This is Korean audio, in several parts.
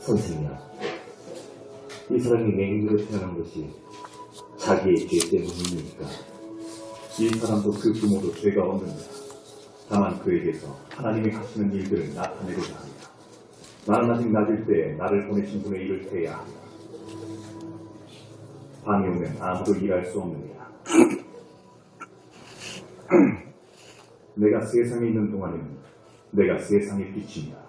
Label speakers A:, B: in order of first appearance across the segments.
A: 선생이야, 이 사람이 맹인으로 태어난 것이 자기의 죄 때문이니까 이 사람도 그 부모도 죄가 없는다. 다만 그에게서 하나님이 하시는 일들을 나타내고자 합니다. 나는 아직 낮을 때에 나를 보내신 분의 일을 해야 한다. 밤이 오면 아무도 일할 수 없느니라. 내가 세상에 있는 동안에는 내가 세상의 빛이니라.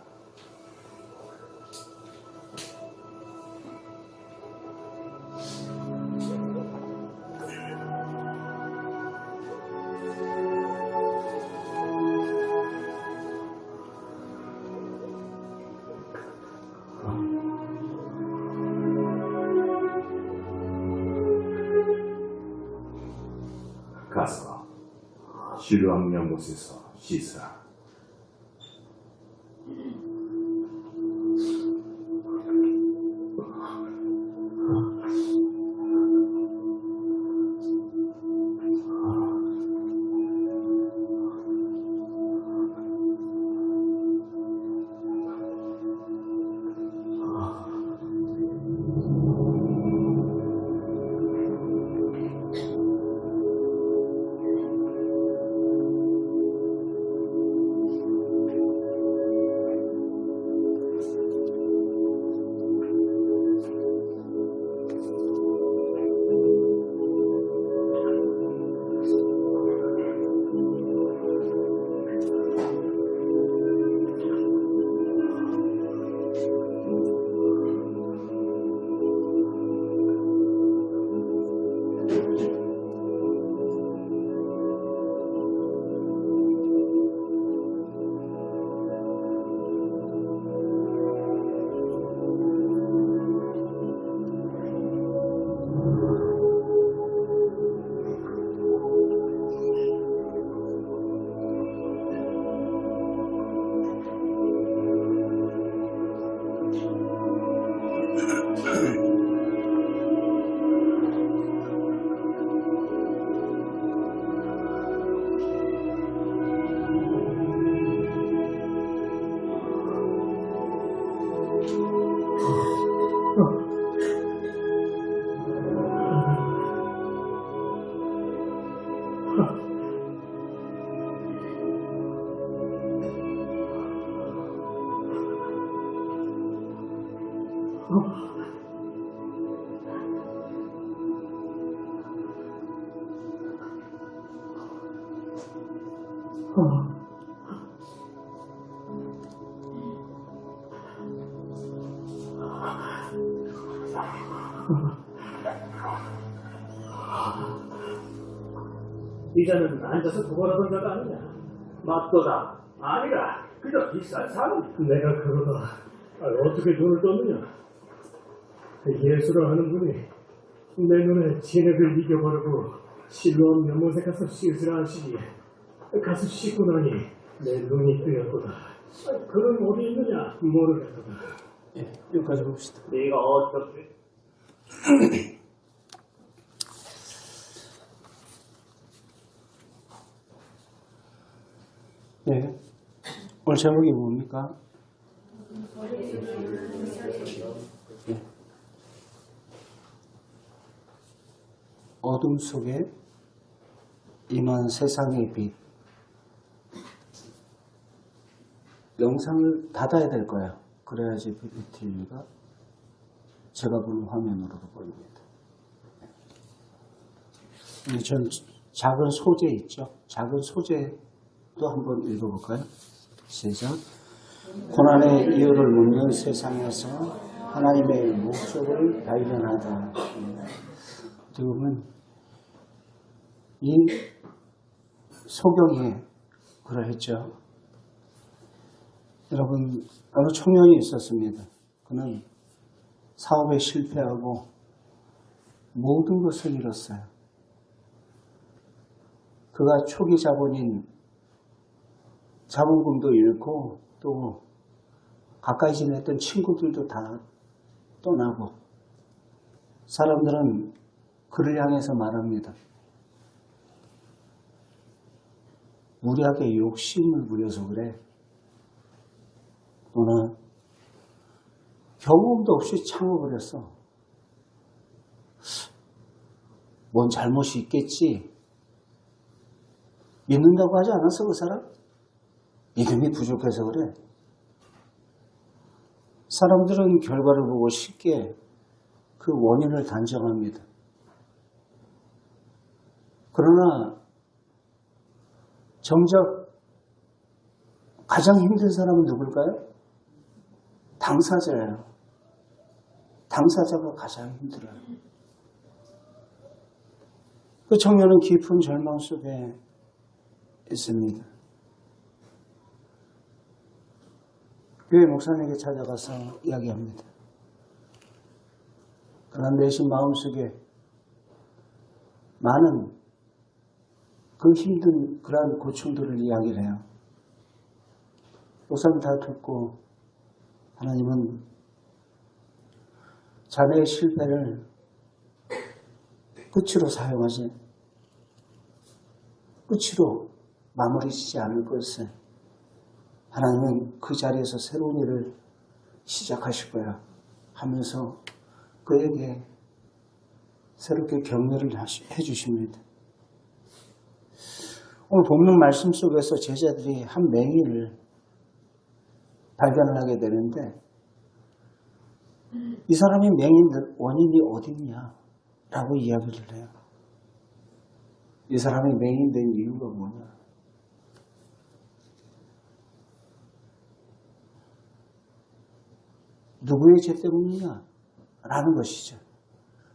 A: 가서 실로암 연못에서 씻으라.
B: 이자는 앉아서 구걸하던 자가 아니냐? 맞도다. 아니라 그저 비싼 사람이야. 내가 그러다 어떻게 돈을 떴느냐? 예수를 하는 분이 내 눈에 진액을 이겨버리고 실로암 연못에 가서 씻으라 하시기에 가서 씻고 나니 내 눈이 뜨였도다. 그는 어디 있느냐? 모르겠도다.
C: 예, 여기까지 봅시다.
B: 네가 어떻게?
C: 네. 오늘 제목이 뭡니까? 네. 어둠 속에 임한 세상의 빛. 영상을 닫아야 될 거예요. 그래야지 PPT가 제가 보는 화면으로도 보입니다. 전 작은 소재 있죠? 작은 소재 또 한번 읽어볼까요? 시작. 고난의 이유를 묻는 세상에서 하나님의 목적을 발견하다. 어떻게 보면 이 소경에 그러했죠. 여러분, 어느 청년이 있었습니다. 그는 사업에 실패하고 모든 것을 잃었어요. 그가 초기 자본인 자본금도 잃고 또 가까이 지냈던 친구들도 다 떠나고 사람들은 그를 향해서 말합니다. 무리하게 욕심을 부려서 그래. 너는 경험도 없이 창업을 했어. 뭔 잘못이 있겠지? 믿는다고 하지 않았어, 그 사람? 믿음이 부족해서 그래. 사람들은 결과를 보고 쉽게 그 원인을 단정합니다. 그러나 정작 가장 힘든 사람은 누굴까요? 당사자예요. 당사자가 가장 힘들어요. 그 청년은 깊은 절망 속에 있습니다. 교회 목사님에게 찾아가서 이야기합니다. 그러나 내심 마음속에 많은 그 힘든 그러한 고충들을 이야기를 해요. 목사님 다 듣고 하나님은 자네의 실패를 끝으로 사용하지 끝으로 마무리 짓지 않을 것을 하나님은 그 자리에서 새로운 일을 시작하실 거야 하면서 그에게 새롭게 격려를 해주십니다. 오늘 본문 말씀 속에서 제자들이 한 맹인을 발견을 하게 되는데 이 사람이 맹인 원인이 어딨냐 라고 이야기를 해요. 이 사람이 맹인된 이유가 뭐냐? 누구의 죄 때문이냐? 라는 것이죠.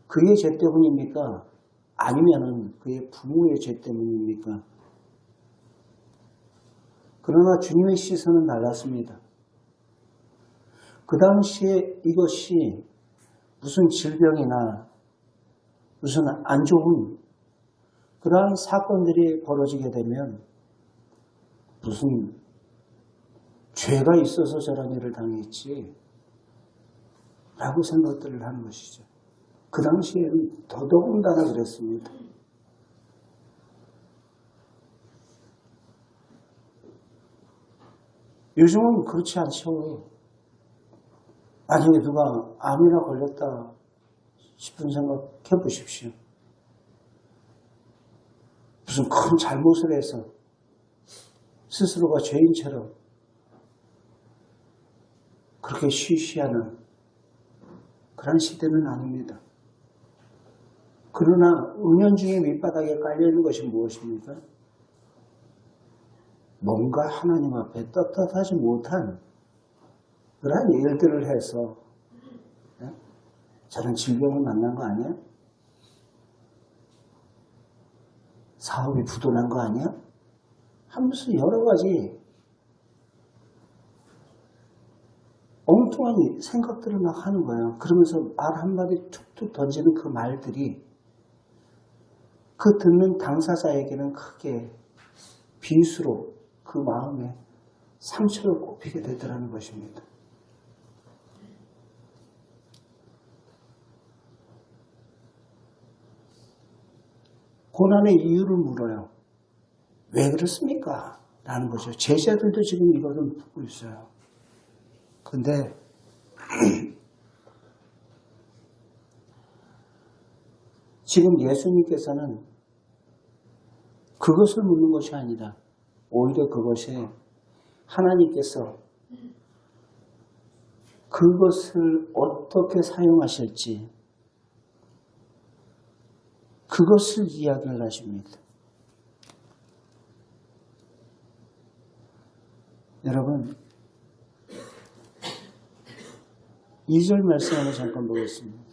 C: 그의 죄 때문입니까? 아니면은 그의 부모의 죄 때문입니까? 그러나 주님의 시선은 달랐습니다. 그 당시에 이것이 무슨 질병이나 무슨 안 좋은 그러한 사건들이 벌어지게 되면 무슨 죄가 있어서 저런 일을 당했지 라고 생각들을 하는 것이죠. 그 당시에는 더더군다나 그랬습니다. 요즘은 그렇지 않죠. 만약에 누가 암이나 걸렸다 싶은 생각해 보십시오. 무슨 큰 잘못을 해서 스스로가 죄인처럼 그렇게 쉬쉬하는 그런 시대는 아닙니다. 그러나 은연중에 밑바닥에 깔려있는 것이 무엇입니까? 뭔가 하나님 앞에 떳떳하지 못한 그러한 일들을 해서 저런 질병을 만난 거 아니야? 사업이 부도난 거 아니야? 하면서 여러 가지 엉뚱한 생각들을 막 하는 거예요. 그러면서 말 한마디 툭툭 던지는 그 말들이 그 듣는 당사자에게는 크게 빗으로 그 마음에 상처를 꼽히게 되더라는 것입니다. 고난의 이유를 물어요. 왜 그렇습니까? 라는 거죠. 제자들도 지금 이거를 묻고 있어요. 근데 지금 예수님께서는 그것을 묻는 것이 아니라 오히려 그것이 하나님께서 그것을 어떻게 사용하실지 그것을 이야기를 하십니다. 여러분 2절 말씀 한번 잠깐 보겠습니다.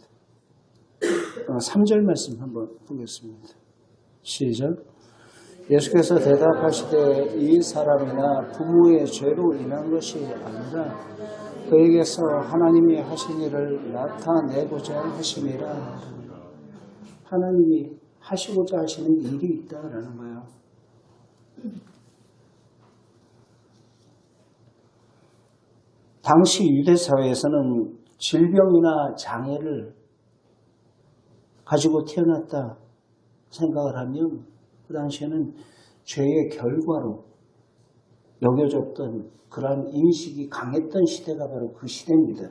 C: 3절 말씀 한번 보겠습니다. 시작. 예수께서 대답하시되 이 사람이나 부모의 죄로 인한 것이 아니라 그에게서 하나님이 하신 일을 나타내고자 하심이라. 하나님이 하시고자 하시는 일이 있다라는 거예요. 당시 유대사회에서는 질병이나 장애를 가지고 태어났다 생각을 하면 그 당시에는 죄의 결과로 여겨졌던 그러한 인식이 강했던 시대가 바로 그 시대입니다.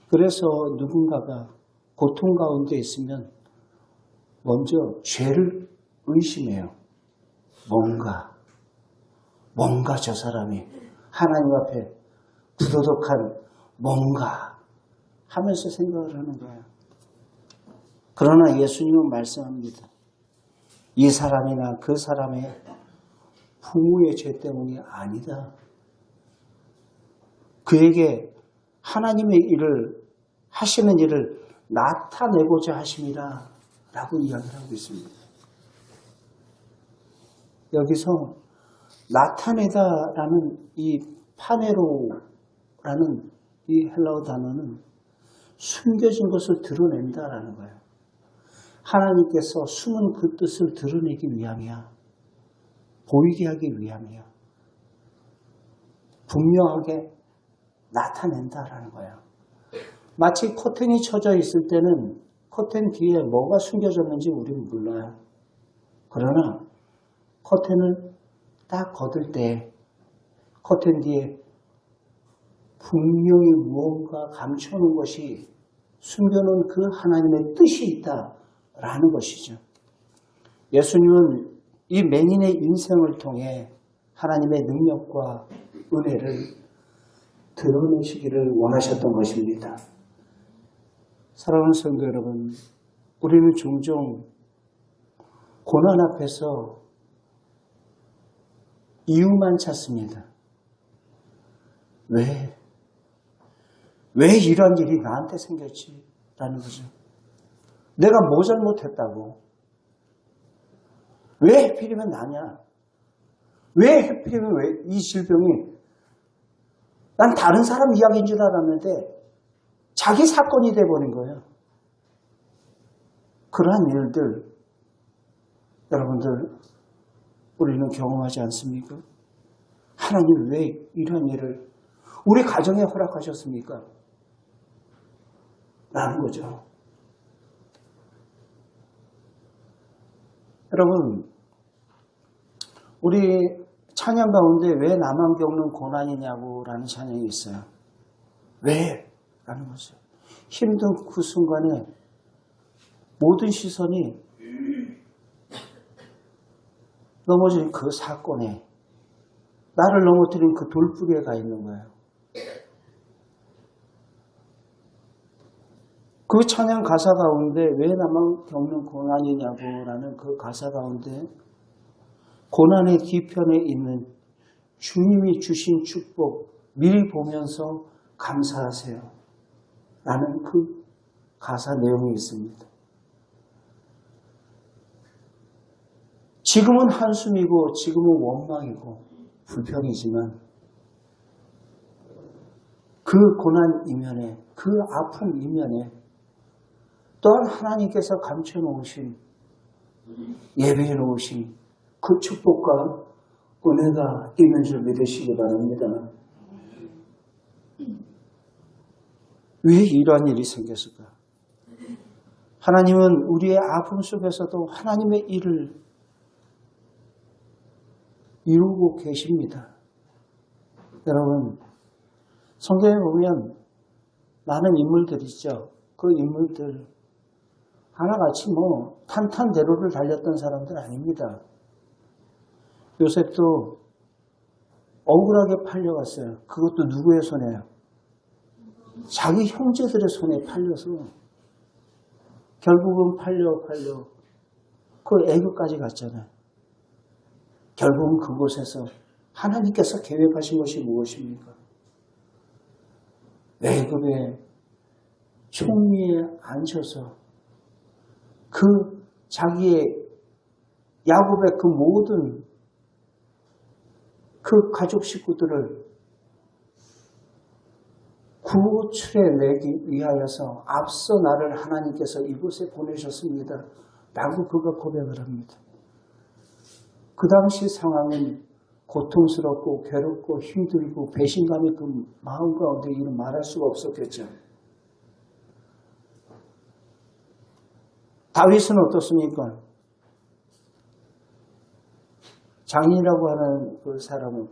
C: 그래서 누군가가 고통 가운데 있으면 먼저 죄를 의심해요. 뭔가 저 사람이 하나님 앞에 부도덕한 뭔가 하면서 생각을 하는 거예요. 그러나 예수님은 말씀합니다. 이 사람이나 그 사람의 부모의 죄 때문이 아니다. 그에게 하나님의 일을 하시는 일을 나타내고자 하심이라 라고 이야기를 하고 있습니다. 여기서 나타내다라는 이 파네로라는 이 헬라어 단어는 숨겨진 것을 드러낸다라는 거예요. 하나님께서 숨은 그 뜻을 드러내기 위함이야. 보이게 하기 위함이야. 분명하게 나타낸다라는 거예요. 마치 커튼이 쳐져 있을 때는 커튼 뒤에 뭐가 숨겨졌는지 우리는 몰라요. 그러나 커튼을 딱 걷을 때 커튼 뒤에 분명히 무언가 감춰놓은 것이 숨겨놓은 그 하나님의 뜻이 있다라는 것이죠. 예수님은 이 맹인의 인생을 통해 하나님의 능력과 은혜를 드러내시기를 원하셨던 것입니다. 사랑하는 성도 여러분, 우리는 종종 고난 앞에서 이유만 찾습니다. 왜 이런 일이 나한테 생겼지? 라는 거죠. 내가 뭐 잘못했다고? 왜 하필이면 나냐? 왜 하필이면 왜 이 질병이? 난 다른 사람 이야기인 줄 알았는데 자기 사건이 돼버린 거예요. 그러한 일들 여러분들 우리는 경험하지 않습니까? 하나님 왜 이런 일을 우리 가정에 허락하셨습니까? 라는 거죠. 여러분, 우리 찬양 가운데 왜 나만 겪는 고난이냐고 라는 찬양이 있어요. 왜? 라는 거죠. 힘든 그 순간에 모든 시선이 넘어진 그 사건에 나를 넘어뜨린 그 돌부리에 가 있는 거예요. 그 찬양 가사 가운데 왜 나만 겪는 고난이냐고 라는 그 가사 가운데 고난의 뒤편에 있는 주님이 주신 축복 미리 보면서 감사하세요 라는 그 가사 내용이 있습니다. 지금은 한숨이고 지금은 원망이고 불평이지만 그 고난 이면에 그 아픔 이면에 또한 하나님께서 감춰놓으신 예배해 놓으신 그 축복과 은혜가 있는 줄 믿으시기 바랍니다. 왜 이러한 일이 생겼을까? 하나님은 우리의 아픔 속에서도 하나님의 일을 이루고 계십니다. 여러분, 성경에 보면 많은 인물들 있죠. 그 인물들 하나같이 탄탄대로를 달렸던 사람들 아닙니다. 요셉도 억울하게 팔려갔어요. 그것도 누구의 손에요? 자기 형제들의 손에 팔려서 결국은 팔려 그 애굽까지 갔잖아요. 결국은 그곳에서 하나님께서 계획하신 것이 무엇입니까? 애굽의 총리에 앉혀서 그 자기의 야곱의 그 모든 그 가족 식구들을 구출해 내기 위하여서 앞서 나를 하나님께서 이곳에 보내셨습니다. 라고 그가 고백을 합니다. 그 당시 상황은 고통스럽고 괴롭고 힘들고 배신감이 그 마음 가운데 이를 말할 수가 없었겠죠. 다윗은 어떻습니까? 장인이라고 하는 그 사람은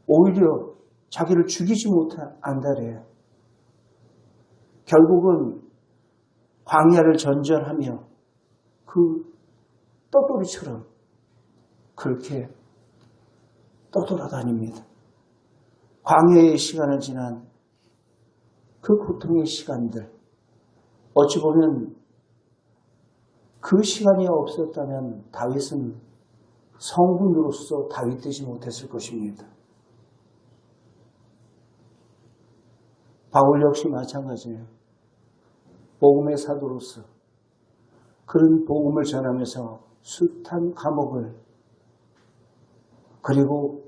C: 오히려 자기를 죽이지 못한 안달이에요. 결국은 광야를 전전하며 그 떠돌이처럼 그렇게 떠돌아다닙니다. 광야의 시간을 지난 그 고통의 시간들, 어찌 보면 그 시간이 없었다면 다윗은 성군으로서 다윗 되지 못했을 것입니다. 바울 역시 마찬가지예요. 복음의 사도로서 그런 복음을 전하면서 숱한 감옥을 그리고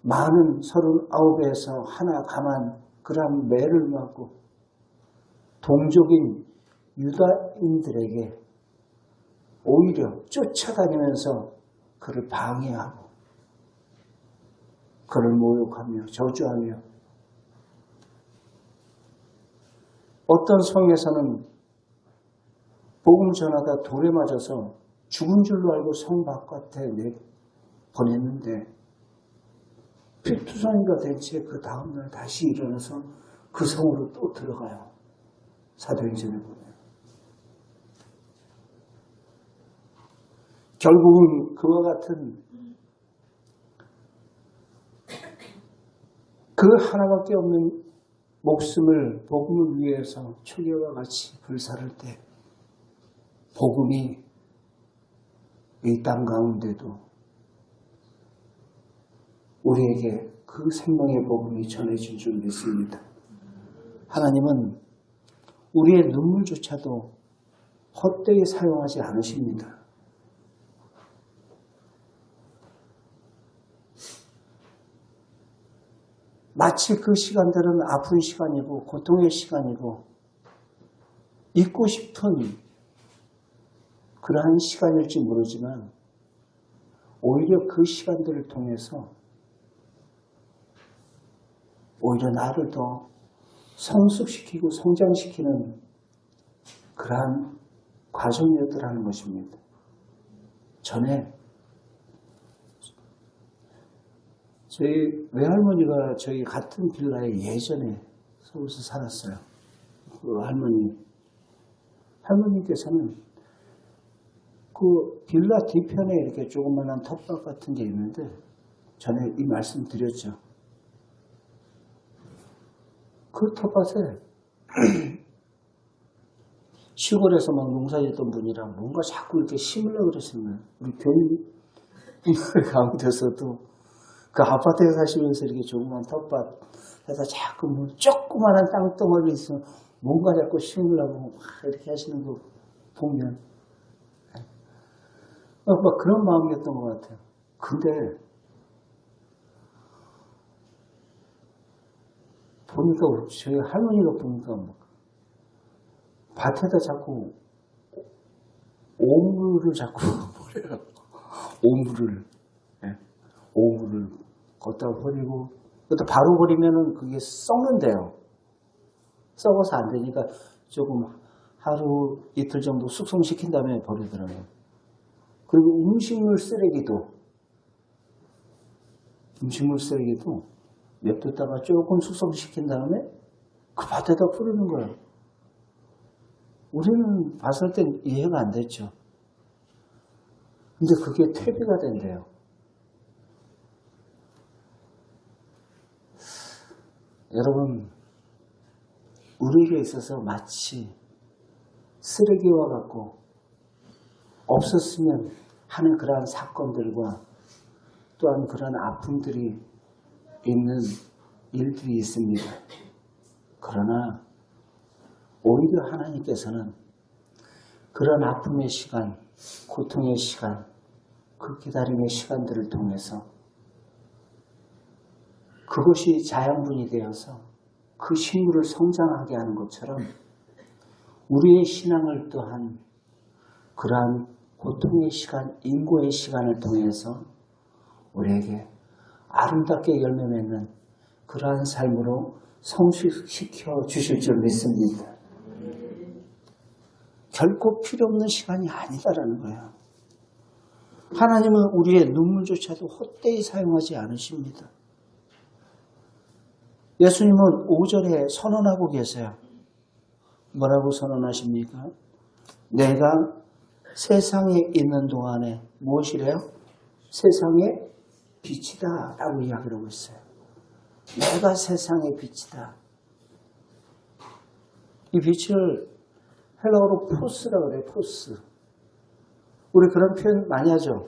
C: 많은 39에서 하나 감한 그러한 매를 맞고 동족인 유다인들에게 오히려 쫓아다니면서 그를 방해하고 그를 모욕하며 저주하며 어떤 성에서는 복음 전하다 돌에 맞아서 죽은 줄로 알고 성 바깥에 보냈는데 피투성이가 된 채 그 다음날 다시 일어나서 그 성으로 또 들어가요. 사도행전에 보면. 결국은 그와 같은 그 하나밖에 없는 목숨을 복음을 위해서 초계와 같이 불사를 때 복음이 이 땅 가운데도 우리에게 그 생명의 복음이 전해진 줄 믿습니다. 하나님은 우리의 눈물조차도 헛되이 사용하지 않으십니다. 마치 그 시간들은 아픈 시간이고 고통의 시간이고 잊고 싶은 그러한 시간일지 모르지만 오히려 그 시간들을 통해서 오히려 나를 더 성숙시키고 성장시키는 그러한 과정이었더라는 것입니다. 전에 저희 외할머니가 저희 같은 빌라에 예전에 서울서 살았어요. 그 할머니께서는 그 빌라 뒤편에 이렇게 조그만한 텃밭 같은 게 있는데 전에 이 말씀 드렸죠. 그 텃밭에 시골에서 막 농사짓던 분이랑 뭔가 자꾸 이렇게 심으려고 그러시는 거예요. 우리 교인 가운데서도 그 아파트에 사시면서 이렇게 조그만 텃밭에서 자꾸 뭐 조그만한 땅덩어리 있으면 뭔가 자꾸 심으려고 막 이렇게 하시는 거 보면 막 그런 마음이었던 것 같아요. 근데 보니까 저희 할머니가 보니까 밭에다 자꾸 오물을 자꾸 버려요. 오물을 걷다 버리고 그것도 바로 버리면은 그게 썩는데요. 썩어서 안 되니까 조금 하루 이틀 정도 숙성시킨 다음에 버리더라고요. 그리고 음식물 쓰레기도 냅뒀다가 조금 숙성시킨 다음에 그 밭에다 뿌리는 거예요. 우리는 봤을 땐 이해가 안 됐죠. 근데 그게 퇴비가 된대요. 여러분, 우리에게 있어서 마치 쓰레기와 같고 없었으면 하는 그러한 사건들과 또한 그러한 아픔들이 있는 일들이 있습니다. 그러나 오히려 하나님께서는 그런 아픔의 시간, 고통의 시간, 그 기다림의 시간들을 통해서 그것이 자양분이 되어서 그 식물을 성장하게 하는 것처럼 우리의 신앙을 또한 그러한 고통의 시간, 인고의 시간을 통해서 우리에게 아름답게 열매 맺는 그러한 삶으로 성숙시켜 주실 줄 믿습니다. 결코 필요 없는 시간이 아니다라는 거예요. 하나님은 우리의 눈물조차도 헛되이 사용하지 않으십니다. 예수님은 5절에 선언하고 계세요. 뭐라고 선언하십니까? 내가 세상에 있는 동안에 무엇이래요? 세상의 빛이다 라고 이야기를 하고 있어요. 내가 세상의 빛이다. 이 빛을 헬라어로 포스라고 그래요. 포스. 우리 그런 표현 많이 하죠.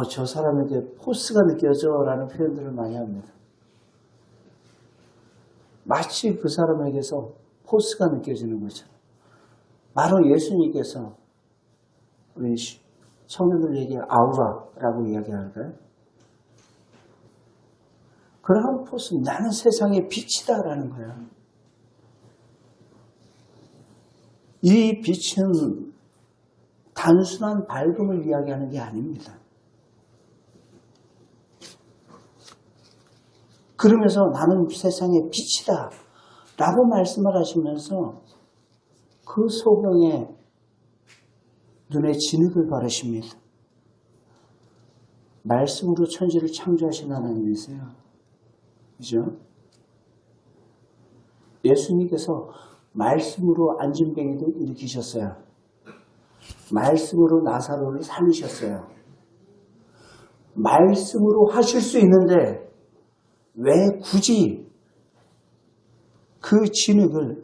C: 저 사람에게 포스가 느껴져 라는 표현들을 많이 합니다. 마치 그 사람에게서 포스가 느껴지는 것처럼. 바로 예수님께서 우리 청년들에게 아우라라고 이야기할까요? 그러한 포스, 나는 세상의 빛이다라는 거예요. 이 빛은 단순한 밝음을 이야기하는 게 아닙니다. 그러면서 나는 세상의 빛이다 라고 말씀을 하시면서 그 소경의 눈에 진흙을 바르십니다. 말씀으로 천지를 창조하신 하나님이세요. 그죠? 예수님께서 말씀으로 안진뱅이도 일으키셨어요. 말씀으로 나사로를 살리셨어요. 말씀으로 하실 수 있는데 왜 굳이 그 진흙을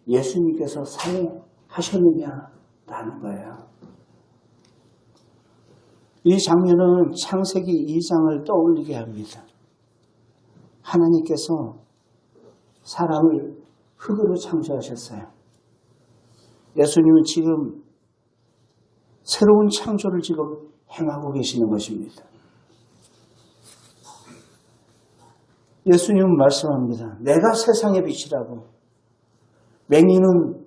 C: 예수님께서 사용하셨느냐라는 거예요. 이 장면은 창세기 2장을 떠올리게 합니다. 하나님께서 사람을 흙으로 창조하셨어요. 예수님은 지금 새로운 창조를 지금 행하고 계시는 것입니다. 예수님은 말씀합니다. 내가 세상의 빛이라고. 맹인은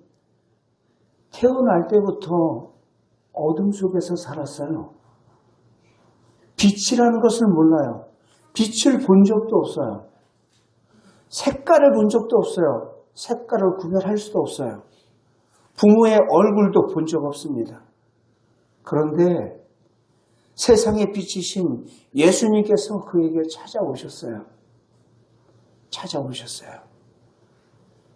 C: 태어날 때부터 어둠 속에서 살았어요. 빛이라는 것을 몰라요. 빛을 본 적도 없어요. 색깔을 본 적도 없어요. 색깔을 구별할 수도 없어요. 부모의 얼굴도 본 적 없습니다. 그런데 세상의 빛이신 예수님께서 그에게 찾아오셨어요.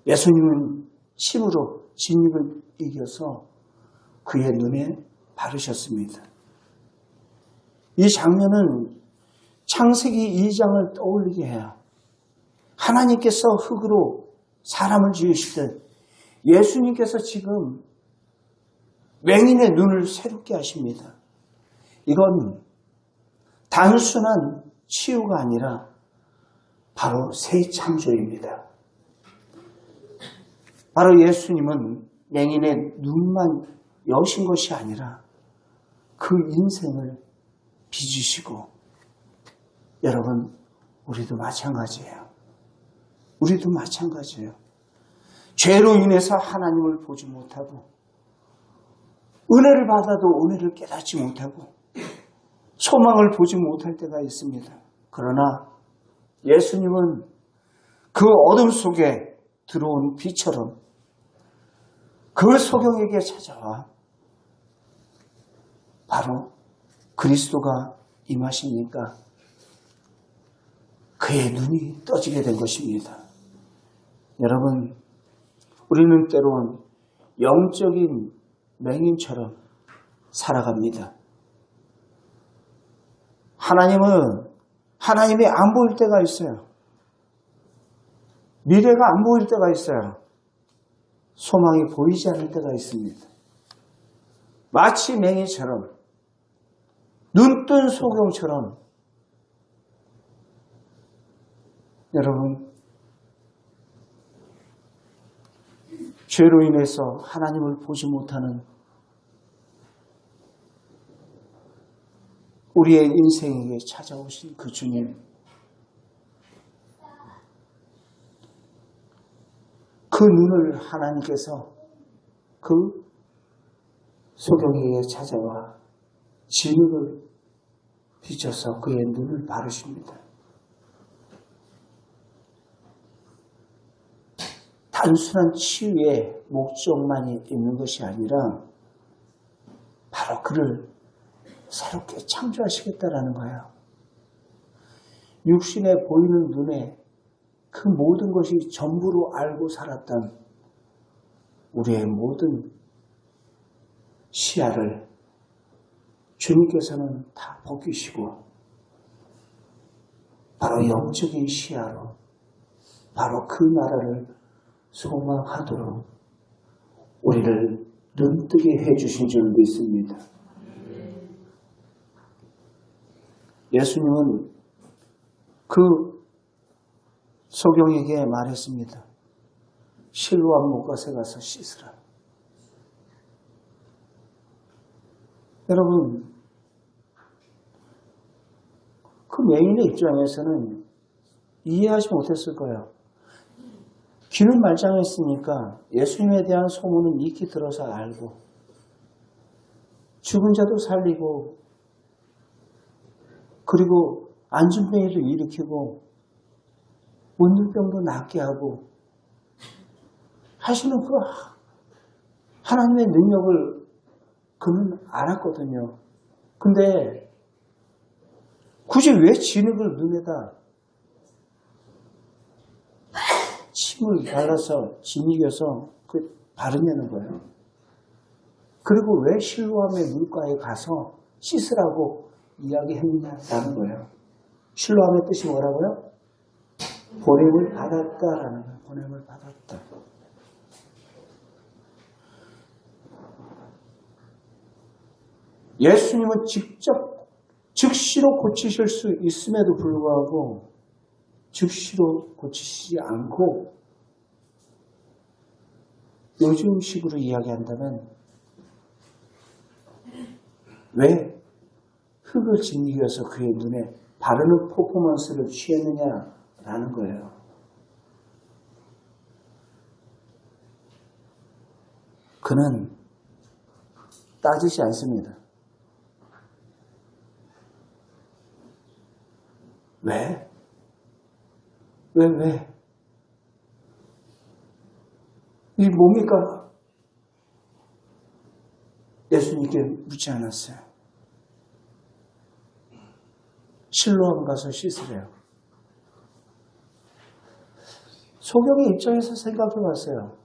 C: 예수님은 침으로 진흙을 이겨서 그의 눈에 바르셨습니다. 이 장면은 창세기 2장을 떠올리게 해요. 하나님께서 흙으로 사람을 지으시듯 예수님께서 지금 맹인의 눈을 새롭게 하십니다. 이건 단순한 치유가 아니라 바로 새 창조입니다. 바로 예수님은 맹인의 눈만 여신 것이 아니라 그 인생을 빚으시고, 여러분, 우리도 마찬가지예요. 죄로 인해서 하나님을 보지 못하고, 은혜를 받아도 은혜를 깨닫지 못하고, 소망을 보지 못할 때가 있습니다. 그러나 예수님은 그 어둠 속에 들어온 빛처럼 그 소경에게 찾아와 바로 그리스도가 임하시니까 그의 눈이 떠지게 된 것입니다. 여러분, 우리는 때론 영적인 맹인처럼 살아갑니다. 하나님이 안 보일 때가 있어요. 미래가 안 보일 때가 있어요. 소망이 보이지 않을 때가 있습니다. 마치 맹인처럼, 눈뜬 소경처럼. 여러분, 죄로 인해서 하나님을 보지 못하는 우리의 인생에게 찾아오신 그 주님, 그 눈을 하나님께서 그 소경에게 찾아와 진흙을 비춰서 그의 눈을 바르십니다. 단순한 치유의 목적만이 있는 것이 아니라 바로 그를 새롭게 창조하시겠다라는 거예요. 육신에 보이는 눈에 그 모든 것이 전부로 알고 살았던 우리의 모든 시야를 주님께서는 다 벗기시고 바로 영적인 시야로 바로 그 나라를 소망하도록 우리를 눈뜨게 해주신 줄 믿습니다. 예수님은 그 소경에게 말했습니다. 실로암 못갓에 가서 씻으라. 여러분, 그 맹인의 입장에서는 이해하지 못했을 거예요. 귀는 말짱했으니까 예수님에 대한 소문은 익히 들어서 알고 죽은 자도 살리고 그리고 안진병이도 일으키고 문둥병도 낫게 하고 하시는 그 하나님의 능력을 그는 알았거든요. 근데 굳이 왜 진흙을 눈에다 침을 발라서 진이겨서 바르냐는 거예요. 그리고 왜 실로암의 물가에 가서 씻으라고 이야기했냐라는 거예요. 실로암의 뜻이 뭐라고요? 보냄을 받았다라는 거예요. 보냄을 받았다. 예수님은 직접 즉시로 고치실 수 있음에도 불구하고 즉시로 고치시지 않고 요즘식으로 이야기한다면 왜 흙을 짓이겨서 그의 눈에 바르는 퍼포먼스를 취했느냐라는 거예요. 그는 따지지 않습니다. 왜? 왜? 이 뭡니까? 예수님께 묻지 않았어요. 실로암 가서 씻으래요. 소경의 입장에서 생각해 봤어요.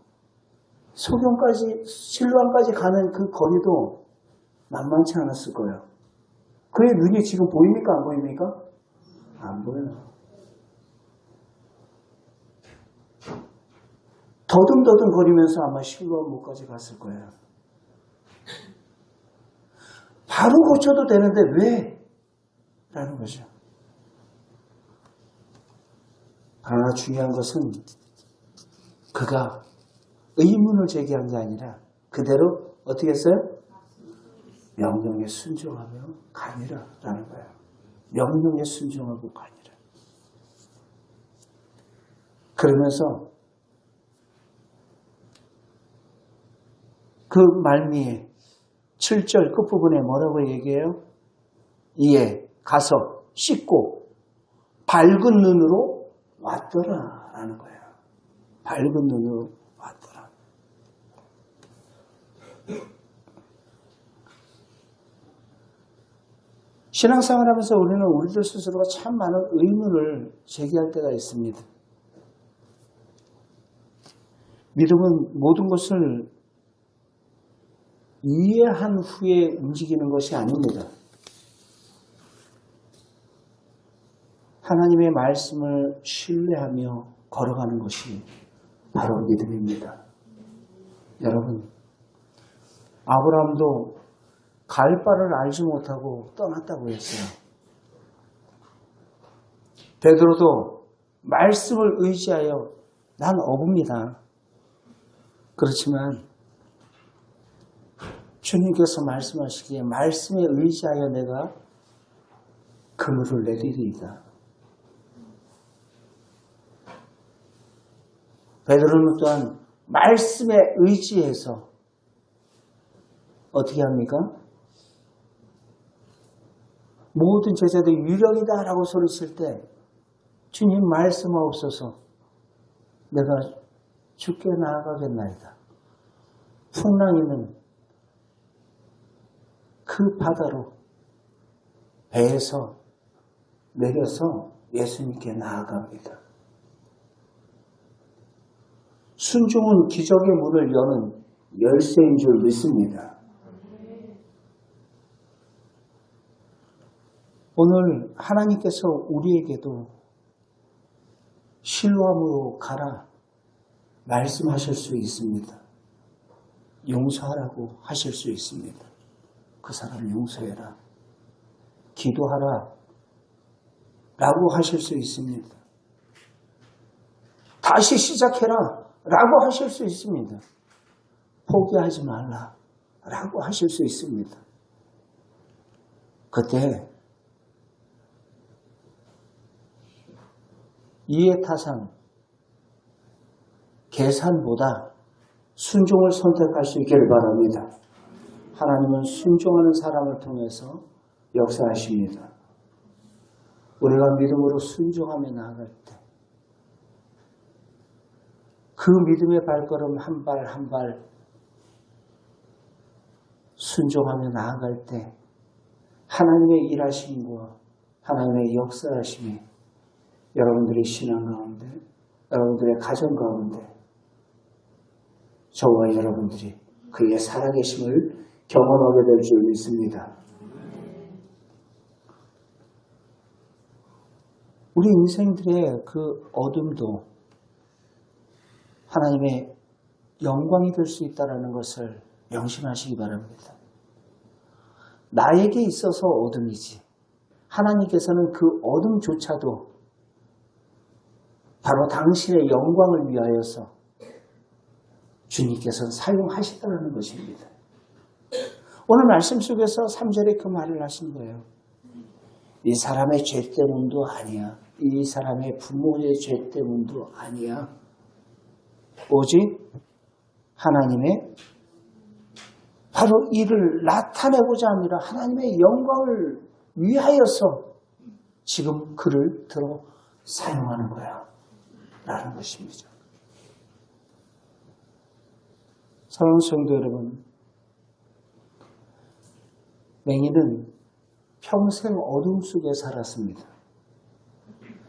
C: 실로암까지 가는 그 거리도 만만치 않았을 거예요. 그의 눈이 지금 보입니까? 안 보입니까? 안 보여요. 더듬더듬 거리면서 아마 실로암 못까지 갔을 거예요. 바로 고쳐도 되는데 왜? 라는 거죠. 그러나 중요한 것은 그가 의문을 제기한 게 아니라 그대로 어떻게 했어요? 명령에 순종하며 가니라 라는 거예요. 명령에 순종하고 가니라. 그러면서 그 말미에 7절 끝부분에 뭐라고 얘기해요? 이에 가서 씻고 밝은 눈으로 왔더라 라는 거예요. 밝은 눈으로 왔더라. 신앙생활 하면서 우리는 우리들 스스로가 참 많은 의문을 제기할 때가 있습니다. 믿음은 모든 것을 이해한 후에 움직이는 것이 아닙니다. 하나님의 말씀을 신뢰하며 걸어가는 것이 바로 믿음입니다. 여러분, 아브라함도 갈 바를 알지 못하고 떠났다고 했어요. 베드로도 말씀을 의지하여 난 어부입니다. 그렇지만 주님께서 말씀하시기에 말씀에 의지하여 내가 그물을 내리리이다. 베드로는 또한 말씀에 의지해서 어떻게 합니까? 모든 제자들이 유령이다라고 소리칠 때 주님 말씀하옵소서 내가 죽게 나아가겠나이다. 풍랑이는 그 바다로 배에서 내려서 예수님께 나아갑니다. 순종은 기적의 문을 여는 열쇠인 줄 믿습니다. 오늘 하나님께서 우리에게도 실로암으로 가라 말씀하실 수 있습니다. 용서하라고 하실 수 있습니다. 그 사람 용서해라. 기도하라 라고 하실 수 있습니다. 다시 시작해라 라고 하실 수 있습니다. 포기하지 말라 라고 하실 수 있습니다. 그때 이해타산, 계산보다 순종을 선택할 수 있기를 바랍니다. 하나님은 순종하는 사람을 통해서 역사하십니다. 우리가 믿음으로 순종하며 나아갈 때 그 믿음의 발걸음 한 발 한 발 순종하며 나아갈 때 하나님의 일하심과 하나님의 역사하심이 여러분들의 신앙 가운데, 여러분들의 가정 가운데 저와 여러분들이 그의 살아계심을 경험하게 될 줄 믿습니다. 우리 인생들의 그 어둠도 하나님의 영광이 될 수 있다는 것을 명심하시기 바랍니다. 나에게 있어서 어둠이지 하나님께서는 그 어둠조차도 바로 당신의 영광을 위하여서 주님께서는 사용하시다는 것입니다. 오늘 말씀 속에서 3절에 그 말을 하신 거예요. 이 사람의 죄 때문도 아니야. 이 사람의 부모의 죄 때문도 아니야. 오직 하나님의 바로 이를 나타내고자 합니다. 하나님의 영광을 위하여서 지금 그를 들어 사용하는 거야. 라는 것입니다. 사랑하는 성도 여러분, 맹인은 평생 어둠 속에 살았습니다.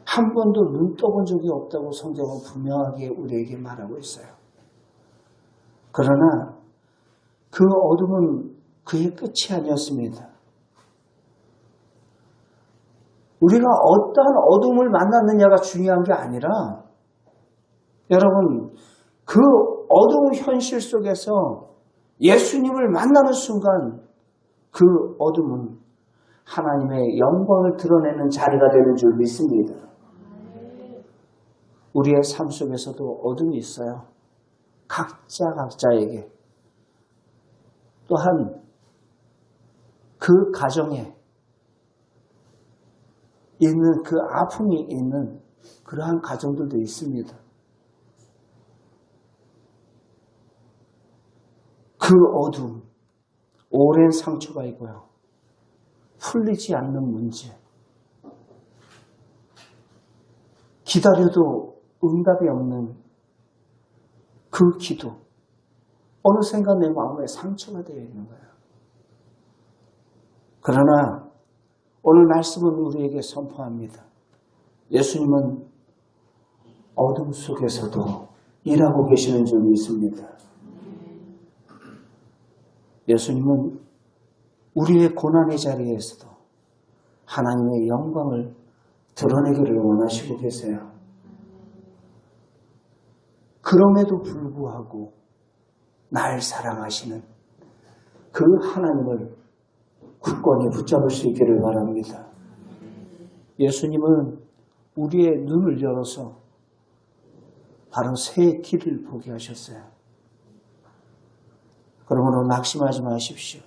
C: 한 번도 눈 떠본 적이 없다고 성경은 분명하게 우리에게 말하고 있어요. 그러나 그 어둠은 그의 끝이 아니었습니다. 우리가 어떠한 어둠을 만났느냐가 중요한 게 아니라 여러분 그 어두운 현실 속에서 예수님을 만나는 순간 그 어둠은 하나님의 영광을 드러내는 자리가 되는 줄 믿습니다. 우리의 삶 속에서도 어둠이 있어요. 각자에게. 또한 그 가정에 있는 그 아픔이 있는 그러한 가정들도 있습니다. 그 어둠, 오랜 상처가 있고요. 풀리지 않는 문제. 기다려도 응답이 없는 그 기도. 어느샌가 내 마음에 상처가 되어 있는 거예요. 그러나 오늘 말씀은 우리에게 선포합니다. 예수님은 어둠 속에서도 일하고 계시는 줄 믿습니다. 예수님은 우리의 고난의 자리에서도 하나님의 영광을 드러내기를 원하시고 계세요. 그럼에도 불구하고 날 사랑하시는 그 하나님을 굳건히 붙잡을 수 있기를 바랍니다. 예수님은 우리의 눈을 열어서 바로 새 길을 보게 하셨어요. 그러므로 낙심하지 마십시오.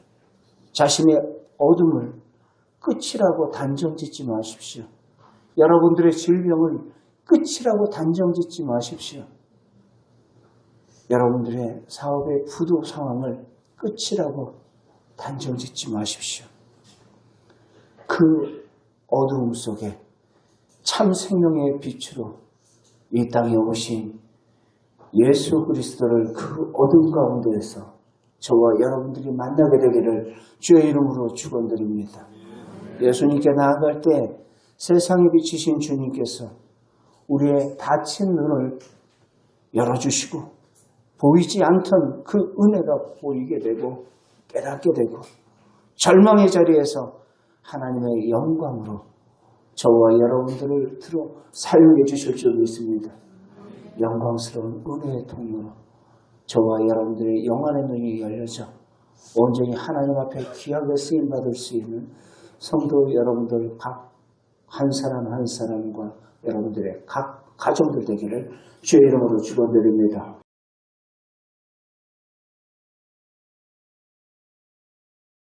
C: 자신의 어둠을 끝이라고 단정 짓지 마십시오. 여러분들의 질병을 끝이라고 단정 짓지 마십시오. 여러분들의 사업의 부도 상황을 끝이라고 단정 짓지 마십시오. 그 어두움 속에 참 생명의 빛으로 이 땅에 오신 예수 그리스도를 그 어둠 가운데에서 저와 여러분들이 만나게 되기를 주의 이름으로 축원드립니다. 예수님께 나아갈 때 세상에 비치신 주님께서 우리의 닫힌 눈을 열어주시고 보이지 않던 그 은혜가 보이게 되고 깨닫게 되고 절망의 자리에서 하나님의 영광으로 저와 여러분들을 들어 사용해 주실 줄 믿습니다. 영광스러운 은혜의 통로로 저와 여러분들의 영안의 눈이 열려져 온전히 하나님 앞에 귀하게 쓰임받을 수 있는 성도 여러분들 각 한 사람 한 사람과 여러분들의 각 가정들 되기를 주의 이름으로 축원드립니다.